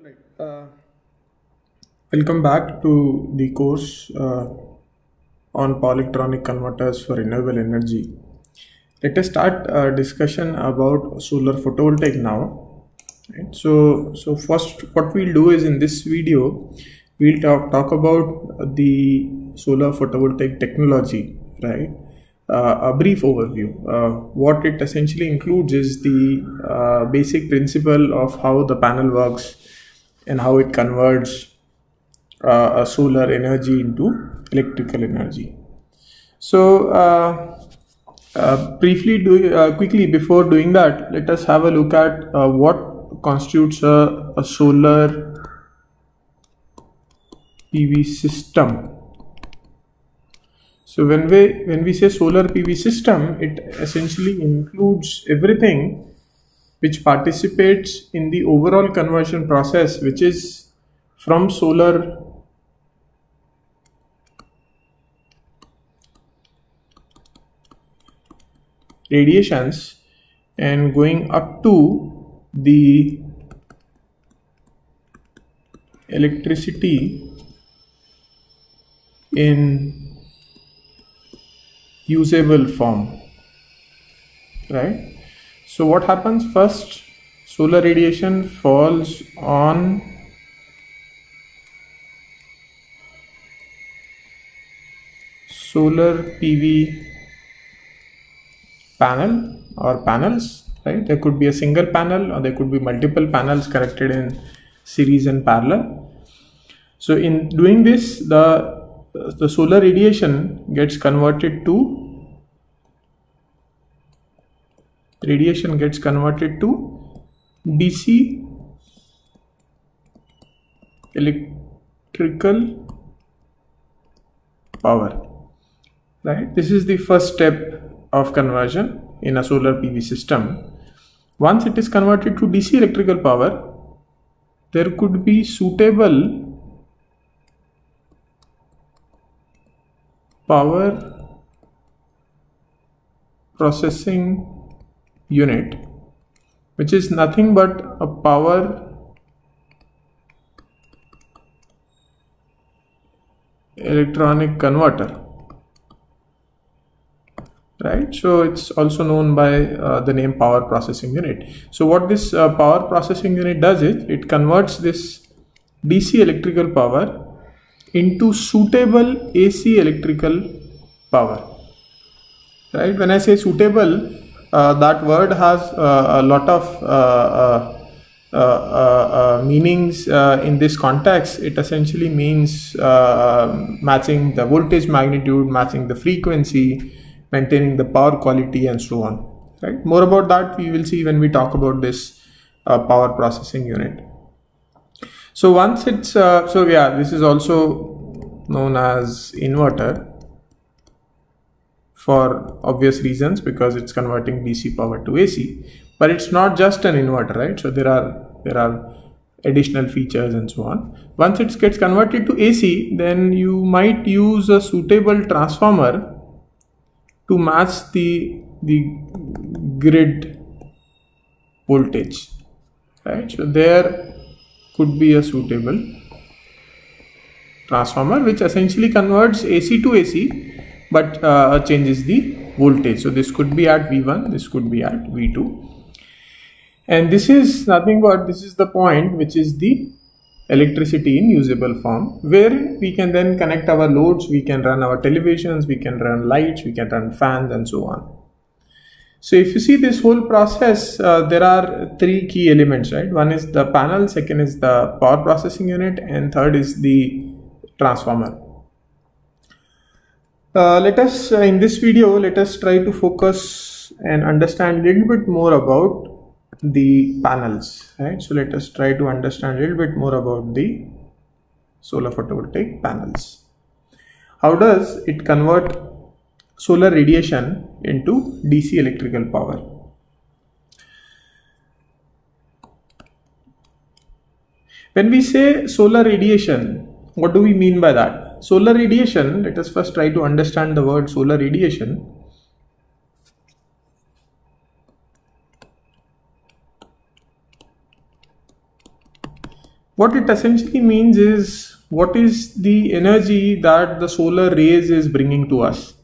Alright, welcome back to the course on power electronic converters for renewable energy. Let us start a discussion about solar photovoltaic now. Right? So first, what we'll do is in this video, we'll talk about the solar photovoltaic technology, right? A brief overview. What it essentially includes is the basic principle of how the panel works and how it converts a solar energy into electrical energy. So quickly before doing that, let us have a look at what constitutes a solar PV system. So when we say solar PV system, it essentially includes everything which participates in the overall conversion process, which is from solar radiations and going up to the electricity in usable form, right? So what happens first? Solar radiation falls on solar PV panel or panels, right? There could be a single panel or there could be multiple panels connected in series and parallel. So in doing this, the solar radiation gets converted to DC electrical power, right? This is the first step of conversion in a solar PV system. Once it is converted to DC electrical power, there could be suitable power processing unit, which is nothing but a power electronic converter, right? So it's also known by the name power processing unit. So what this power processing unit does is it converts this DC electrical power into suitable AC electrical power, right? When I say suitable, that word has a lot of meanings in this context. It essentially means matching the voltage magnitude, matching the frequency, maintaining the power quality, and so on, right? More about that we will see when we talk about this power processing unit. So once it's this is also known as inverter for obvious reasons, because it's converting DC power to AC, but it's not just an inverter, right? So there are additional features and so on. Once it gets converted to AC, then you might use a suitable transformer to match the grid voltage, right? So there could be a suitable transformer which essentially converts AC to AC, but changes the voltage. So this could be at V1, this could be at V2, and this is nothing but this is the point which is the electricity in usable form, where we can then connect our loads, we can run our televisions, we can run lights, we can run fans, and so on. So if you see this whole process, there are three key elements, right? One is the panel, second is the power processing unit, and third is the transformer. In this video, let us try to focus and understand a little bit more about the panels, right? So let us try to understand a little bit more about the solar photovoltaic panels. How does it convert solar radiation into DC electrical power? When we say solar radiation, what do we mean by that? Solar radiation, let us first try to understand the word solar radiation. What it essentially means is what is the energy that the solar rays is bringing to us,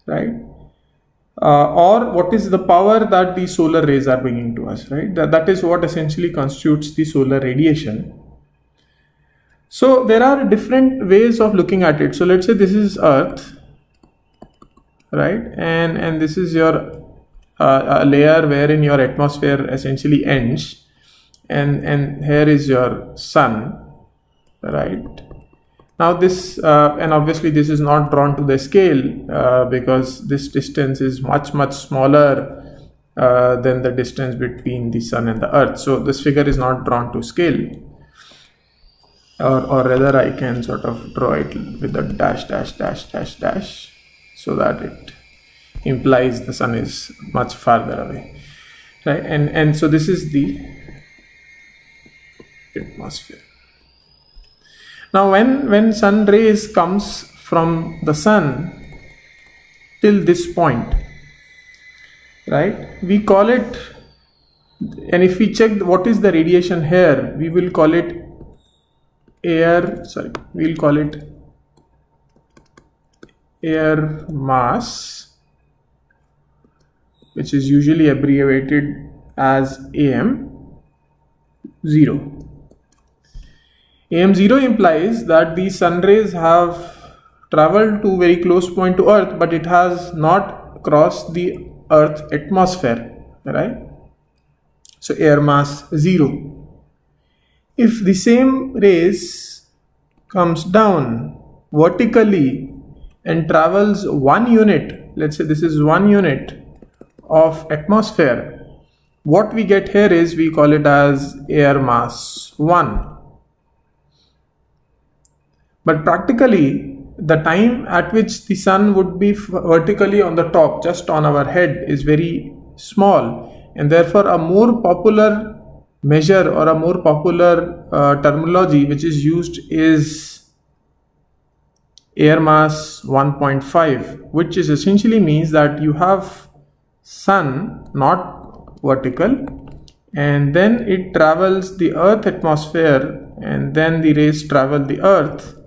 right? Or what is the power that the solar rays are bringing to us, right? That is what essentially constitutes the solar radiation. So there are different ways of looking at it. So let's say this is Earth, right? And this is your layer wherein your atmosphere essentially ends. And here is your sun, right? Now this, and obviously this is not drawn to the scale because this distance is much smaller than the distance between the sun and the earth. So this figure is not drawn to scale, or rather I can sort of draw it with a dash, so that it implies the sun is much farther away, right? And so this is the atmosphere. Now when sun rays comes from the sun till this point, right, we call it, and if we check what is the radiation here, we will call it we'll call it air mass, which is usually abbreviated as AM0. AM0 implies that the sun rays have traveled to very close point to Earth, but it has not crossed the Earth atmosphere, right? So air mass 0. If the same rays comes down vertically and travels 1 unit, let's say this is 1 unit of atmosphere, what we get here is, we call it as air mass 1. But practically, the time at which the sun would be vertically on the top, just on our head, is very small, and therefore a more popular measure or a more popular terminology which is used is air mass 1.5, which is essentially means that you have sun not vertical, and then it travels the Earth atmosphere, and then the rays travel the Earth,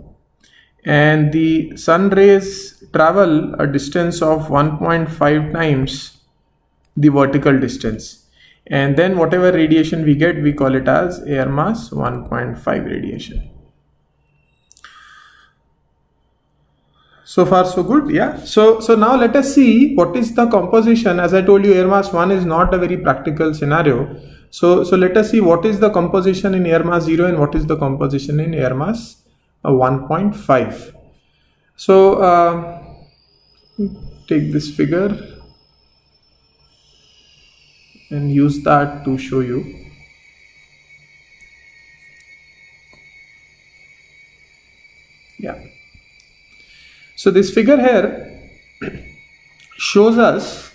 and the sun rays travel a distance of 1.5 times the vertical distance, and then whatever radiation we get, we call it as air mass 1.5 radiation. So far so good, yeah. So now let us see what is the composition. As I told you, air mass 1 is not a very practical scenario. So let us see what is the composition in air mass 0 and what is the composition in air mass 1.5. So take this figure and use that to show you. Yeah. So this figure here shows us,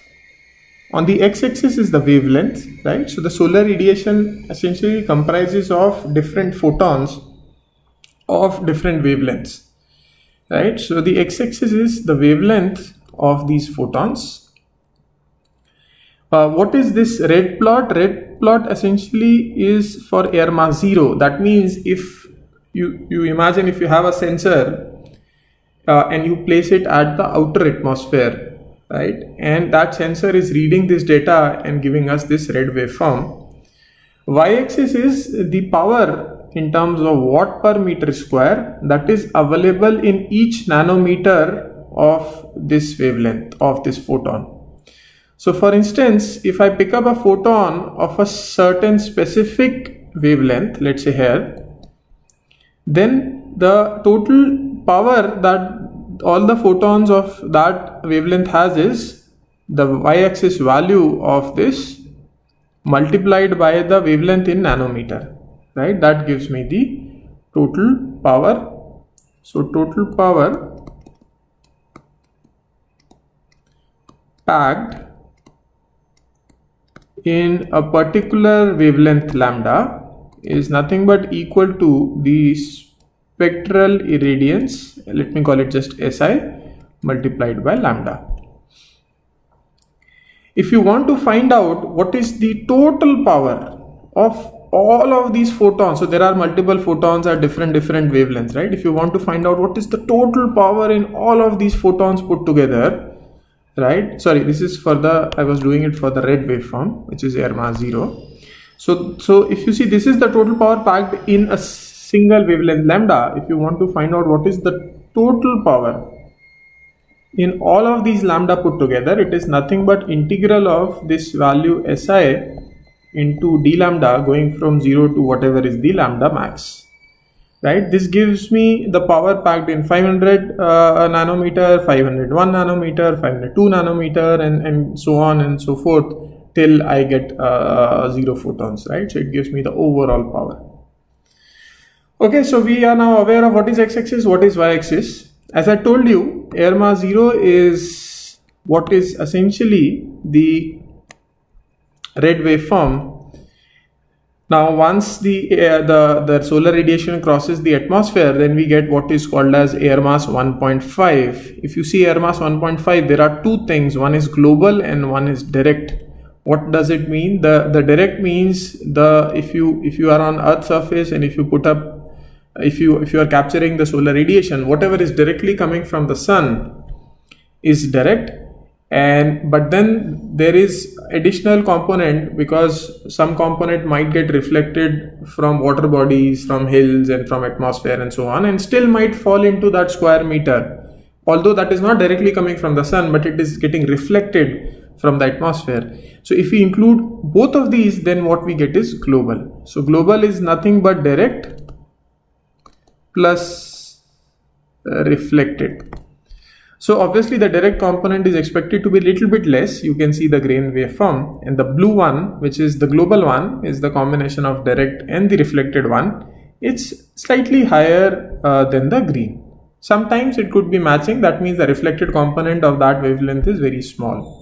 on the x-axis is the wavelength, right? So the solar radiation essentially comprises of different photons of different wavelengths, right? So the x-axis is the wavelength of these photons. What is this red plot? Red plot essentially is for air mass 0. That means if you imagine if you have a sensor and you place it at the outer atmosphere, right, and that sensor is reading this data and giving us this red waveform. Y-axis is the power in terms of watt per meter square that is available in each nanometer of this wavelength of this photon. So for instance, if I pick up a photon of a certain specific wavelength, let's say here, then the total power that all the photons of that wavelength has is the y-axis value of this multiplied by the wavelength in nanometer, right? That gives me the total power. So total power packed in a particular wavelength lambda is nothing but equal to the spectral irradiance, let me call it just SI, multiplied by lambda. If you want to find out what is the total power of all of these photons, so there are multiple photons at different wavelengths, right? If you want to find out what is the total power in all of these photons put together, right? Sorry, this is for the, I was doing it for the red waveform, which is air mass 0. So if you see, this is the total power packed in a single wavelength lambda. If you want to find out what is the total power in all of these lambda put together, it is nothing but integral of this value Si into d lambda going from 0 to whatever is the lambda max, right? This gives me the power packed in 500 nanometer, 501 nanometer, 502 nanometer, and so on and so forth till I get 0 photons, right? So it gives me the overall power. Okay, so we are now aware of what is x-axis, what is y-axis. As I told you, air mass 0 is what is essentially the red waveform. Now once the solar radiation crosses the atmosphere, then we get what is called as air mass 1.5. If you see air mass 1.5, there are two things, one is global and one is direct. What does it mean? The direct means if you are on Earth's surface and if you put up, if you are capturing the solar radiation, whatever is directly coming from the sun is direct, but then there is additional component, because some component might get reflected from water bodies, from hills and from atmosphere and so on, and still might fall into that square meter, although that is not directly coming from the sun, but it is getting reflected from the atmosphere. So if we include both of these, then what we get is global. So global is nothing but direct plus reflected. So obviously the direct component is expected to be a little bit less. You can see the grain waveform, and the blue one, which is the global one, is the combination of direct and the reflected one. It's slightly higher than the green. Sometimes it could be matching. That means the reflected component of that wavelength is very small.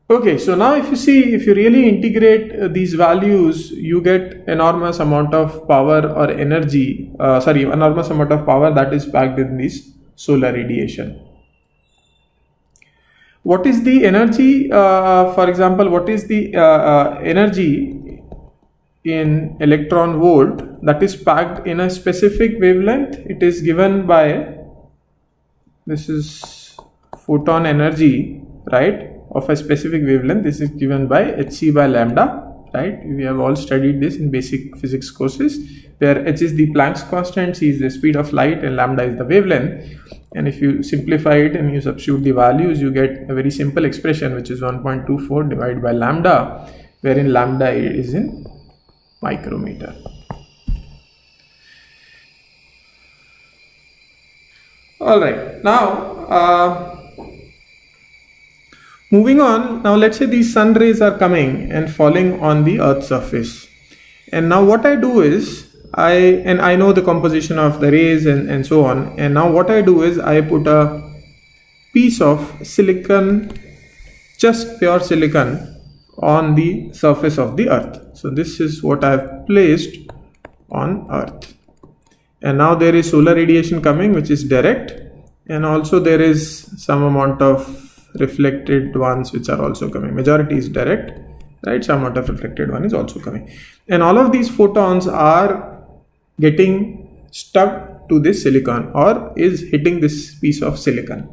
Okay, so now if you see, if you really integrate these values, you get enormous amount of power or energy, enormous amount of power that is packed in this solar radiation. What is the energy? For example, what is the energy in electron volt that is packed in a specific wavelength? It is given by, this is photon energy, right, of a specific wavelength. This is given by hc by lambda, right? We have all studied this in basic physics courses, where h is the Planck's constant, c is the speed of light, and lambda is the wavelength. And if you simplify it and you substitute the values, you get a very simple expression, which is 1.24 divided by lambda, wherein lambda is in micrometer. All right, now moving on, now let's say these sun rays are coming and falling on the Earth's surface. And now what I do is, I know the composition of the rays and so on. And now what I do is I put a piece of silicon, just pure silicon, on the surface of the Earth. So this is what I have placed on Earth. And now there is solar radiation coming, which is direct. And also there is some amount of reflected ones which are also coming. Majority is direct, right? Some amount of reflected one is also coming, and all of these photons are getting stuck to this silicon or is hitting this piece of silicon.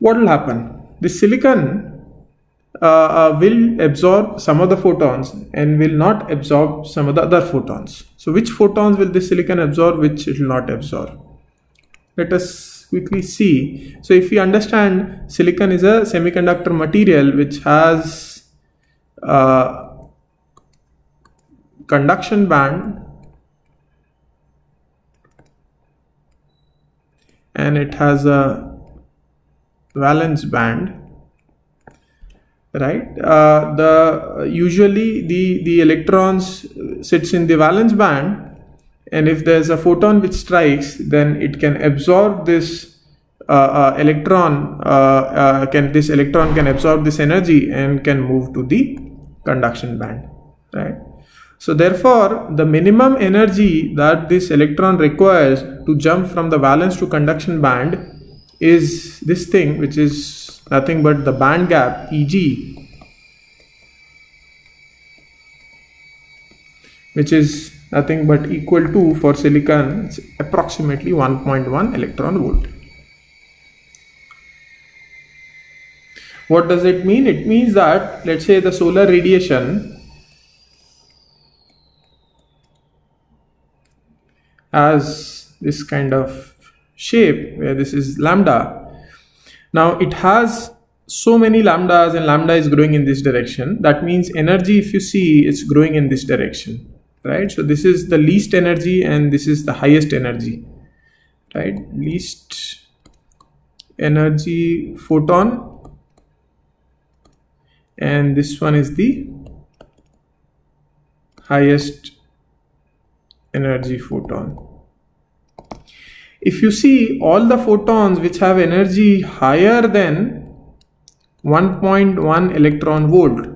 What will happen? This silicon will absorb some of the photons and will not absorb some of the other photons. So which photons will this silicon absorb, which it will not absorb? Let us quickly see. So if we understand, silicon is a semiconductor material which has conduction band and it has a valence band, right? Usually the electrons sits in the valence band, and if there's a photon which strikes, then it can absorb this electron. This electron can absorb this energy and can move to the conduction band, right? So therefore, the minimum energy that this electron requires to jump from the valence to conduction band is this thing, which is nothing but the band gap Eg, which is nothing but equal to, for silicon, it's approximately 1.1 electron volt. What does it mean? It means that, let's say, the solar radiation has this kind of shape where this is lambda. Now it has so many lambdas, and lambda is growing in this direction. That means energy, if you see, it's growing in this direction, right? So this is the least energy and this is the highest energy, right? Least energy photon, and this one is the highest energy photon. If you see, all the photons which have energy higher than 1.1 electron volt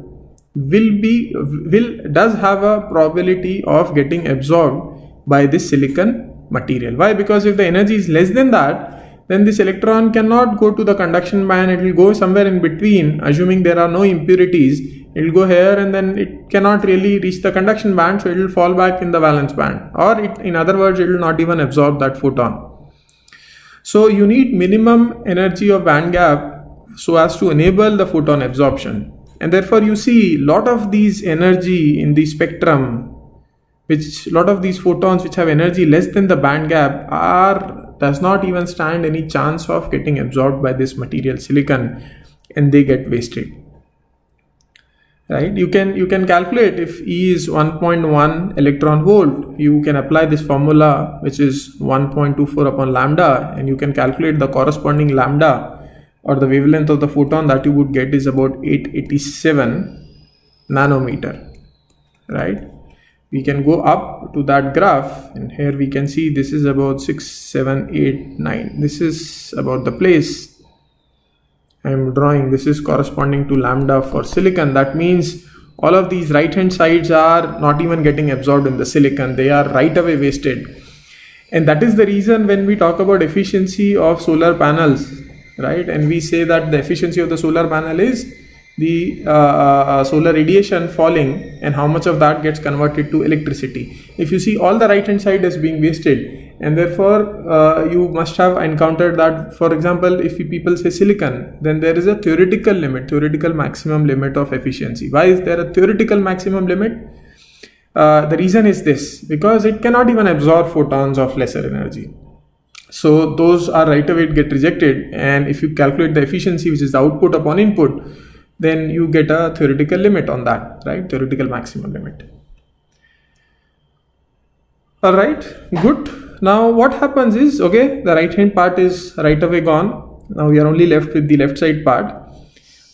does have a probability of getting absorbed by this silicon material. Why? Because if the energy is less than that, then this electron cannot go to the conduction band. It will go somewhere in between, assuming there are no impurities. It will go here and then it cannot really reach the conduction band, so it will fall back in the valence band, or in other words, it will not even absorb that photon. So you need minimum energy of band gap so as to enable the photon absorption, and therefore you see lot of these energy in the spectrum, which lot of these photons which have energy less than the band gap does not even stand any chance of getting absorbed by this material silicon, and they get wasted, right? You can calculate if E is 1.1 electron volt. You can apply this formula, which is 1.24 upon lambda, and you can calculate the corresponding lambda, or the wavelength of the photon that you would get is about 887 nanometer, right? We can go up to that graph, and here we can see this is about 6, 7, 8, 9. This is about the place I am drawing. This is corresponding to lambda for silicon. That means all of these right hand sides are not even getting absorbed in the silicon. They are right away wasted. And that is the reason when we talk about efficiency of solar panels, right, and we say that the efficiency of the solar panel is the solar radiation falling and how much of that gets converted to electricity. If you see, all the right hand side is being wasted, and therefore you must have encountered that, for example, if people say silicon, then there is a theoretical maximum limit of efficiency. Why is there a theoretical maximum limit? The reason is this: because it cannot even absorb photons of lesser energy. So those are right away get rejected, and if you calculate the efficiency, which is the output upon input, then you get a theoretical limit on that, right? Theoretical maximum limit. All right, good. Now what happens is, okay, the right hand part is right away gone. Now we are only left with the left side part.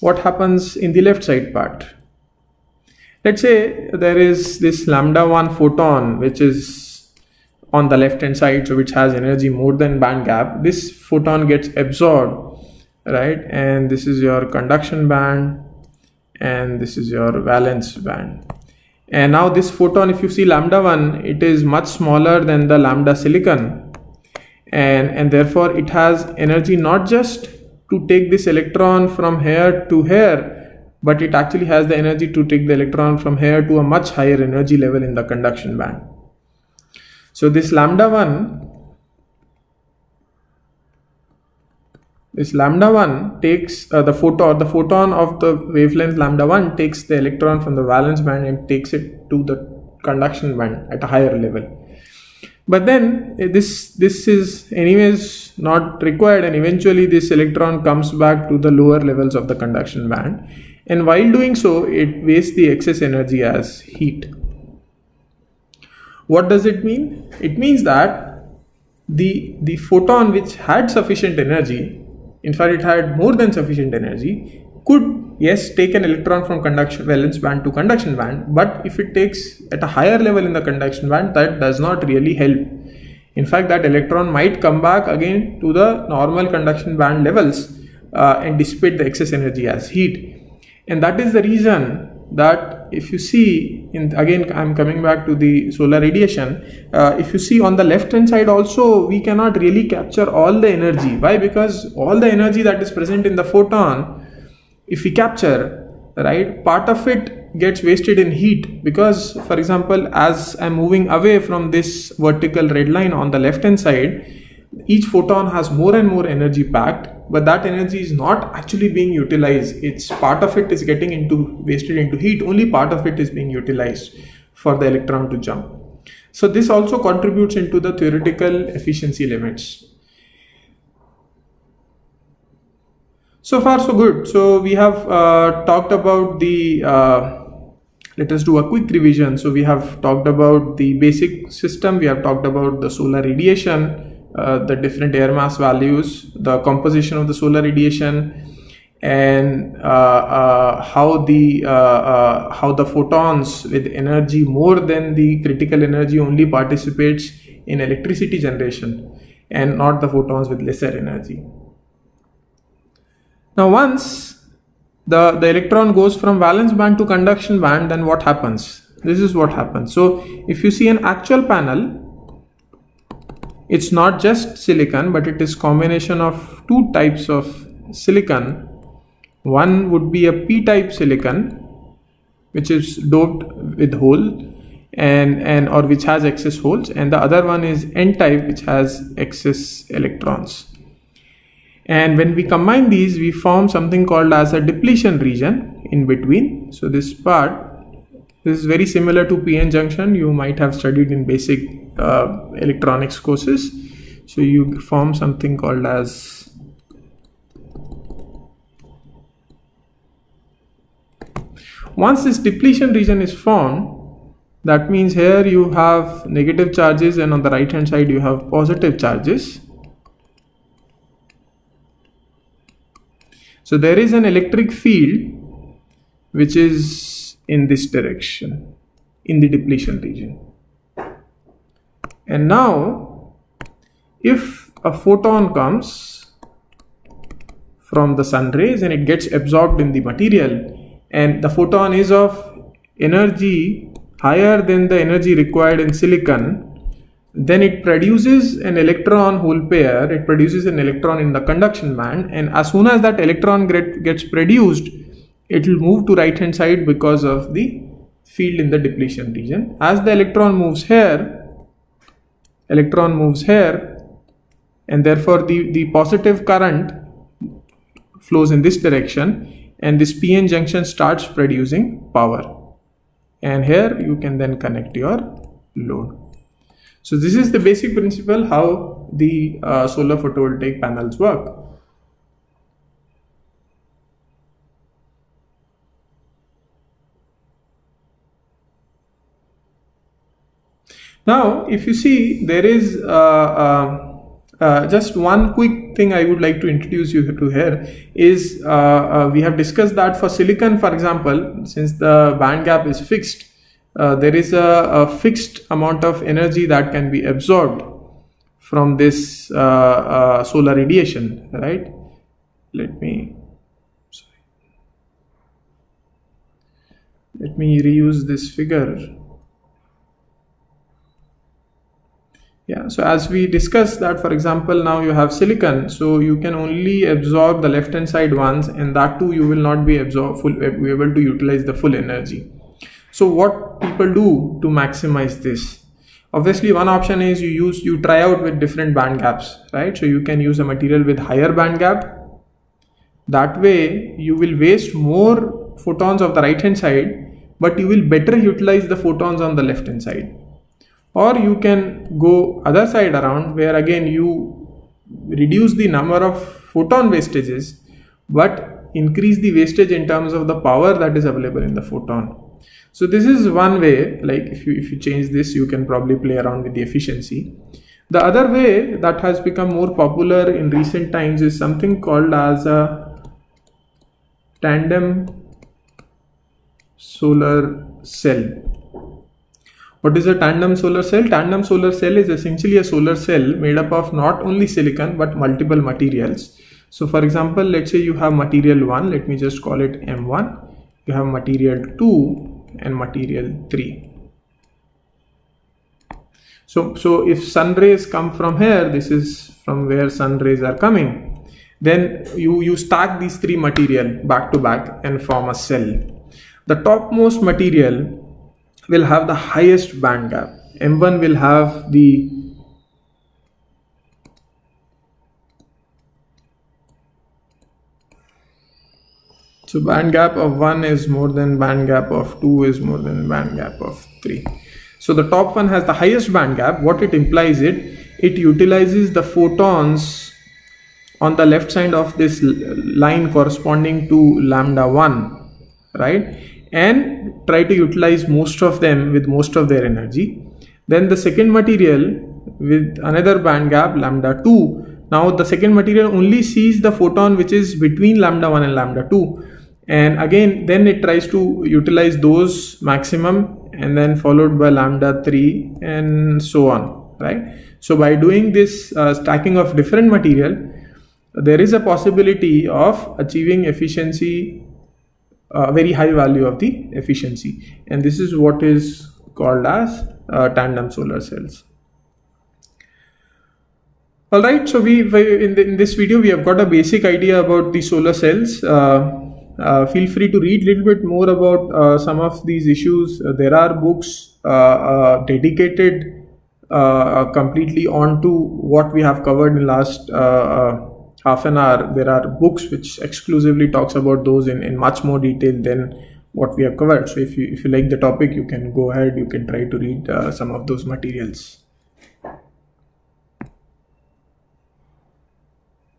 What happens in the left side part? Let's say there is this lambda 1 photon which is on the left hand side, so which has energy more than band gap. This photon gets absorbed, right, and this is your conduction band and this is your valence band. And now this photon, if you see lambda 1, it is much smaller than the lambda silicon, and therefore it has energy not just to take this electron from here to here, but it actually has the energy to take the electron from here to a much higher energy level in the conduction band. So this lambda 1 takes the photon of the wavelength lambda 1 takes the electron from the valence band and takes it to the conduction band at a higher level. But then this is anyways not required, and eventually this electron comes back to the lower levels of the conduction band, and while doing so it wastes the excess energy as heat. What does it mean? It means that the photon which had sufficient energy, in fact it had more than sufficient energy, could, yes, take an electron from conduction valence band to conduction band, but if it takes at a higher level in the conduction band, that does not really help. In fact, that electron might come back again to the normal conduction band levels and dissipate the excess energy as heat. And that is the reason that if you see, again I'm coming back to the solar radiation, if you see on the left hand side also, we cannot really capture all the energy. Why? Because all the energy that is present in the photon, if we capture, right, part of it gets wasted in heat, because for example, as I'm moving away from this vertical red line on the left hand side, each photon has more and more energy packed, but that energy is not actually being utilized. It's part of it is getting wasted into heat, only part of it is being utilized for the electron to jump. So this also contributes into the theoretical efficiency limits. So far so good. So we have talked about the, let us do a quick revision. So we have talked about the basic system, we have talked about the solar radiation, the different air mass values, the composition of the solar radiation, and how the photons with energy more than the critical energy only participates in electricity generation, and not the photons with lesser energy. Now once the electron goes from valence band to conduction band, then what happens? This is what happens. So if you see an actual panel, it's not just silicon, but it is combination of two types of silicon. One would be a p-type silicon, which is doped with hole and or which has excess holes, and the other one is n-type, which has excess electrons. And when we combine these, we form something called as a depletion region in between. So this part, this is very similar to p-n junction. You might have studied in basic electronics courses. So you form something called as once this depletion region is formed, that means here you have negative charges and on the right hand side you have positive charges. So there is an electric field which is in this direction in the depletion region. And now if a photon comes from the sun rays and it gets absorbed in the material, and the photon is of energy higher than the energy required in silicon, then it produces an electron hole pair, it produces an electron in the conduction band, and as soon as that electron gets produced, it will move to right hand side because of the field in the depletion region. As the electron moves here, and therefore the positive current flows in this direction, and this p-n junction starts producing power, and here you can then connect your load. So this is the basic principle how the solar photovoltaic panels work. Now if you see, there is just one quick thing I would like to introduce you to here is we have discussed that for silicon, for example, since the band gap is fixed, there is a fixed amount of energy that can be absorbed from this solar radiation, right? Let me reuse this figure. Yeah, so as we discussed that, for example, now you have silicon, so you can only absorb the left hand side once, and that too you will not be able to utilize the full energy. So what people do to maximize this? Obviously one option is you try out with different band gaps, right? So you can use a material with higher band gap. That way you will waste more photons of the right hand side, but you will better utilize the photons on the left hand side. Or you can go other side around, where again you reduce the number of photon wastages but increase the wastage in terms of the power that is available in the photon. So this is one way, like if you change this, you can probably play around with the efficiency. The other way that has become more popular in recent times is something called as a tandem solar cell. What is a tandem solar cell? Tandem solar cell is essentially a solar cell made up of not only silicon but multiple materials. So for example, let's say you have material 1, let me just call it M1, you have material 2 and material 3. So if sun rays come from here, this is from where sun rays are coming, then you stack these three material back to back and form a cell. the topmost material will have the highest band gap. M1 will have the so band gap of 1 is more than band gap of 2 is more than band gap of 3. So the top one has the highest band gap. What it implies, it utilizes the photons on the left side of this line corresponding to lambda 1, right, and try to utilize most of them with most of their energy. Then the second material with another band gap lambda 2, now the second material only sees the photon which is between lambda 1 and lambda 2, and again then it tries to utilize those maximum, and then followed by lambda 3 and so on, right? So by doing this stacking of different material, there is a possibility of achieving efficiency, very high value of the efficiency, and this is what is called as tandem solar cells. Alright, so in this video we have got a basic idea about the solar cells. Feel free to read a little bit more about some of these issues. There are books dedicated completely onto what we have covered in last half an hour. There are books which exclusively talks about those in much more detail than what we have covered. So if you like the topic, you can go ahead, you can try to read some of those materials.